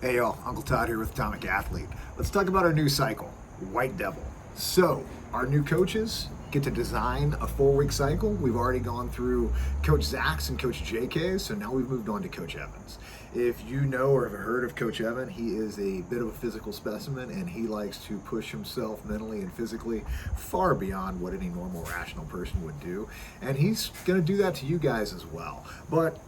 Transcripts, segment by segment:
Hey y'all, Uncle Todd here with Atomic Athlete. Let's talk about our new cycle, White Devil. So, our new coaches get to design a 4-week cycle. We've already gone through Coach Zach's and Coach JK's, so now we've moved on to Coach Evans. If you know or have heard of Coach Evan, he is a bit of a physical specimen and he likes to push himself mentally and physically far beyond what any normal, rational person would do. And he's gonna do that to you guys as well. But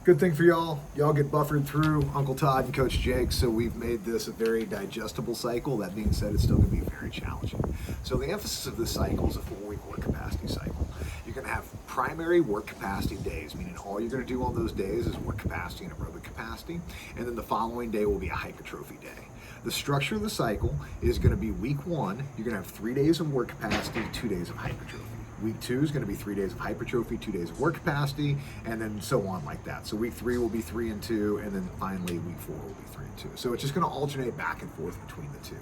good thing for y'all get buffered through Uncle Todd and Coach Jake, so we've made this a very digestible cycle. That being said, it's still going to be very challenging. So the emphasis of this cycle is a 4-week work capacity cycle. You're going to have primary work capacity days, meaning all you're going to do on those days is work capacity and aerobic capacity, and then the following day will be a hypertrophy day. The structure of the cycle is going to be week 1, you're going to have 3 days of work capacity, 2 days of hypertrophy. Week 2 is going to be 3 days of hypertrophy, 2 days of work capacity, and then so on like that. So week 3 will be 3 and 2, and then finally week 4 will be 3 and 2. So it's just going to alternate back and forth between the two.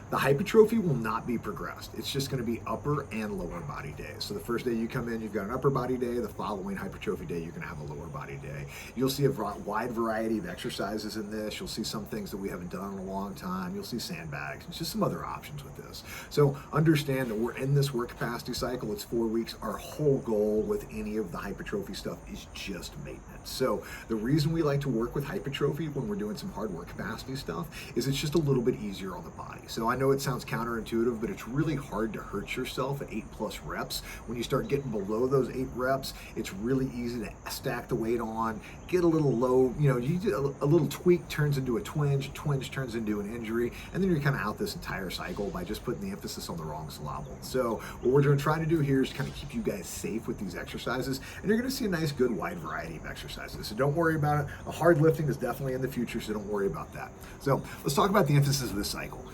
The hypertrophy will not be progressed. It's just going to be upper and lower body days. So the first day you come in, you've got an upper body day. The following hypertrophy day, you're going to have a lower body day. You'll see a wide variety of exercises in this. You'll see some things that we haven't done in a long time. You'll see sandbags and just some other options with this. So understand that we're in this work capacity cycle. It's 4 weeks. Our whole goal with any of the hypertrophy stuff is just maintenance. So the reason we like to work with hypertrophy when we're doing some hard work capacity stuff is it's just a little bit easier on the body. So I know it sounds counterintuitive, but it's really hard to hurt yourself at 8+ reps. When you start getting below those 8 reps, it's really easy to stack the weight on, get a little low, you do a little tweak turns into a twinge turns into an injury, and then you're kind of out this entire cycle by just putting the emphasis on the wrong syllable. So what we're trying to do here is kind of keep you guys safe with these exercises, and you're going to see a nice, good, wide variety of exercises. So don't worry about it. A hard lifting is definitely in the future, so don't worry about that. So let's talk about the emphasis of this cycle.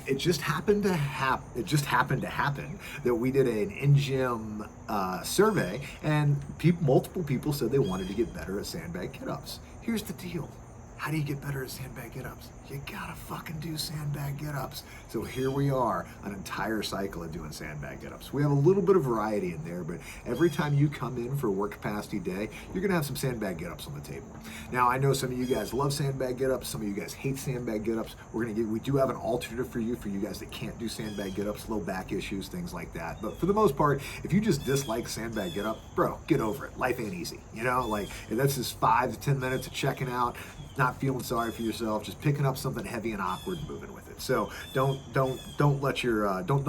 It just happened to happen that we did an in-gym survey, and multiple people said they wanted to get better at sandbag get-ups. Here's the deal. How do you get better at sandbag get-ups? You gotta fucking do sandbag get-ups. So here we are, an entire cycle of doing sandbag get-ups. We have a little bit of variety in there, but every time you come in for a work capacity day, you're gonna have some sandbag get-ups on the table. Now, I know some of you guys love sandbag get-ups, some of you guys hate sandbag get-ups. We do have an alternative for you guys that can't do sandbag get-ups, low back issues, things like that. But for the most part, if you just dislike sandbag get-up, bro, get over it. Life ain't easy, that's just 5 to 10 minutes of checking out, not feeling sorry for yourself, just picking up something heavy and awkward and moving with it. So don't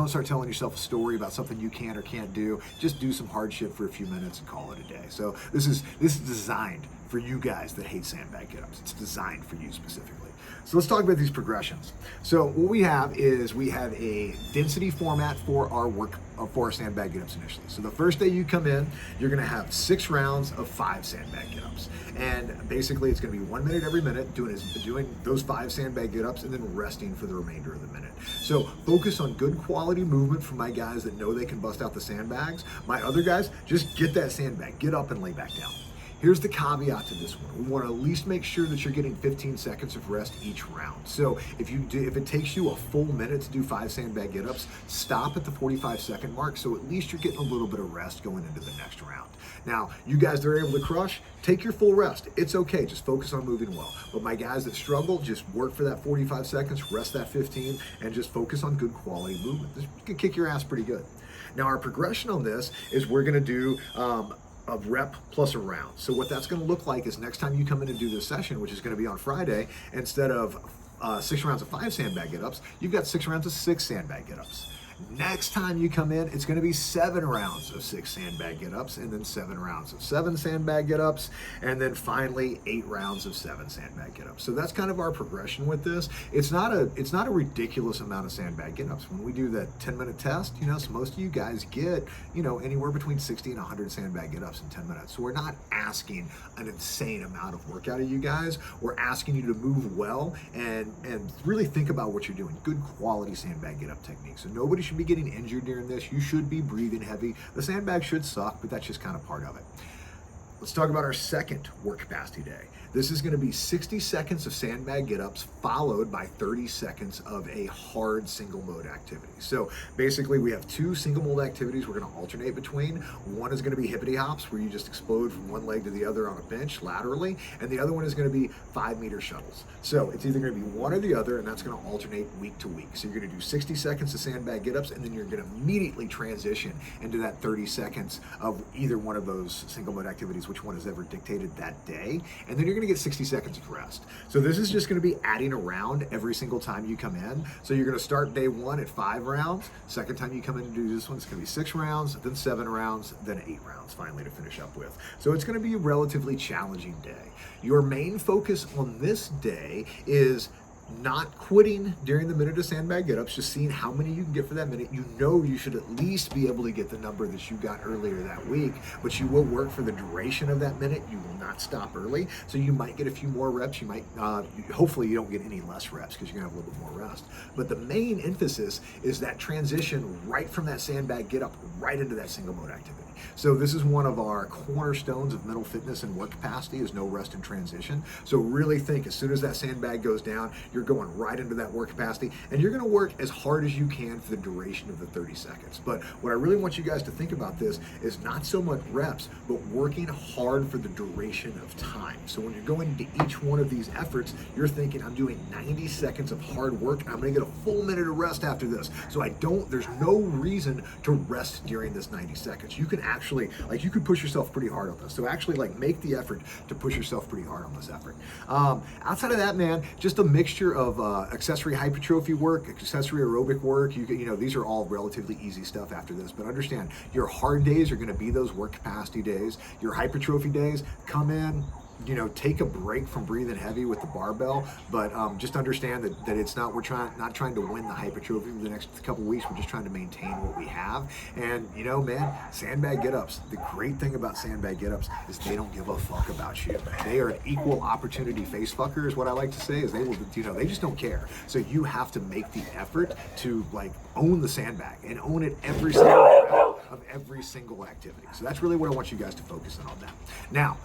start telling yourself a story about something you can or can't do. Just do some hard shit for a few minutes and call it a day. So this is designed for you guys that hate sandbag get-ups. It's designed for you specifically. So let's talk about these progressions. So what we have a density format for our sandbag get-ups initially. So the first day you come in, you're gonna have 6 rounds of 5 sandbag get-ups. And basically it's gonna be 1 minute every minute doing those 5 sandbag get-ups and then resting for the remainder of the minute. So focus on good quality movement for my guys that know they can bust out the sandbags. My other guys, just get that sandbag, get up and lay back down. Here's the caveat to this one. We want to at least make sure that you're getting 15 seconds of rest each round. So if it takes you a full minute to do 5 sandbag get-ups, stop at the 45-second mark, so at least you're getting a little bit of rest going into the next round. Now, you guys that are able to crush, take your full rest. It's okay, just focus on moving well. But my guys that struggle, just work for that 45 seconds, rest that 15, and just focus on good quality movement. This can kick your ass pretty good. Now, our progression on this is we're gonna do a rep plus a round. So what that's going to look like is next time you come in and do this session, which is going to be on Friday, instead of 6 rounds of 5 sandbag get-ups, you've got 6 rounds of 6 sandbag get-ups. Next time you come in, it's going to be 7 rounds of 6 sandbag get-ups, and then 7 rounds of 7 sandbag get-ups, and then finally 8 rounds of 7 sandbag get-ups. So that's kind of our progression with this. It's not a ridiculous amount of sandbag get-ups. When we do that 10-minute test, so most of you guys get, anywhere between 60 and 100 sandbag get-ups in 10 minutes. So we're not asking an insane amount of work out of you guys. We're asking you to move well and really think about what you're doing. Good quality sandbag get-up technique. So nobody should be getting injured during this. You should be breathing heavy. The sandbag should suck, but that's just kind of part of it. Let's talk about our second work capacity day. This is going to be 60 seconds of sandbag get-ups followed by 30 seconds of a hard single mode activity. So basically we have two single mode activities we're going to alternate between. One is going to be hippity hops, where you just explode from one leg to the other on a bench laterally, and the other one is going to be 5-meter shuttles. So it's either going to be one or the other, and that's going to alternate week to week. So you're going to do 60 seconds of sandbag get-ups, and then you're going to immediately transition into that 30 seconds of either one of those single mode activities, which one is ever dictated that day, and then you're going to get 60 seconds of rest. So this is just going to be adding around every single time you come in. So you're going to start day one at 5 rounds. Second time you come in to do this one, it's going to be 6 rounds, then 7 rounds, then 8 rounds finally to finish up with. So it's going to be a relatively challenging day. Your main focus on this day is not quitting during the minute of sandbag get-ups, just seeing how many you can get for that minute. You know you should at least be able to get the number that you got earlier that week, but you will work for the duration of that minute. You will not stop early, so you might get a few more reps. You might, hopefully you don't get any less reps because you're gonna have a little bit more rest. But the main emphasis is that transition right from that sandbag get-up right into that single mode activity. So this is one of our cornerstones of mental fitness and work capacity, is no rest in transition. So really think, as soon as that sandbag goes down, you're going right into that work capacity, and you're going to work as hard as you can for the duration of the 30 seconds. But what I really want you guys to think about this is not so much reps, but working hard for the duration of time. So when you're going into each one of these efforts, you're thinking, I'm doing 90 seconds of hard work, and I'm going to get a full minute of rest after this. So there's no reason to rest during this 90 seconds. You can actually, you could push yourself pretty hard on this. So actually, make the effort to push yourself pretty hard on this effort. Outside of that, man, just a mixture of accessory hypertrophy work, accessory aerobic work. These are all relatively easy stuff after this, but understand your hard days are going to be those work capacity days. Your hypertrophy days, come in, take a break from breathing heavy with the barbell, but just understand that it's not, not trying to win the hypertrophy for the next couple weeks. We're just trying to maintain what we have. And man, sandbag get-ups, the great thing about sandbag get-ups is they don't give a fuck about you. They are an equal opportunity face fucker, is what I like to say, is they will, they just don't care. So you have to make the effort to own the sandbag and own it every single round of every single activity. So that's really what I want you guys to focus on that. Now,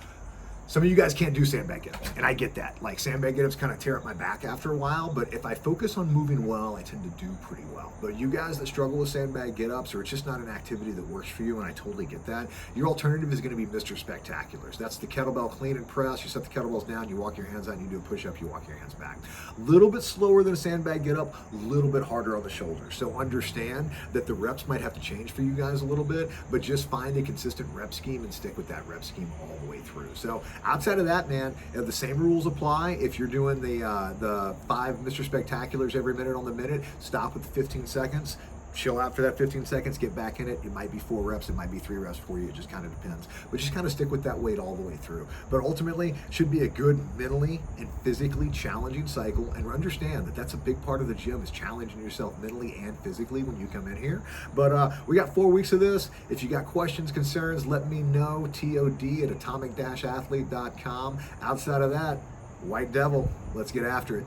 some of you guys can't do sandbag get-ups, and I get that. Sandbag get-ups kind of tear up my back after a while, but if I focus on moving well, I tend to do pretty well. But you guys that struggle with sandbag get-ups, or it's just not an activity that works for you, and I totally get that, your alternative is going to be Mr. Spectaculars. That's the kettlebell clean and press. You set the kettlebells down, you walk your hands out, and you do a push-up, you walk your hands back. A little bit slower than a sandbag get-up, a little bit harder on the shoulders. So understand that the reps might have to change for you guys a little bit, but just find a consistent rep scheme and stick with that rep scheme all the way through. So outside of that, man, the same rules apply. If you're doing the 5 Mr. Spectaculars every minute on the minute, stop with 15 seconds. Chill out for that 15 seconds, get back in it. It might be 4 reps, it might be 3 reps for you, it just kind of depends. But just kind of stick with that weight all the way through. But ultimately, should be a good mentally and physically challenging cycle, and understand that that's a big part of the gym, is challenging yourself mentally and physically when you come in here. But we got 4 weeks of this. If you got questions, concerns, let me know. TOD@atomic-athlete.com. Outside of that, White Devil, let's get after it.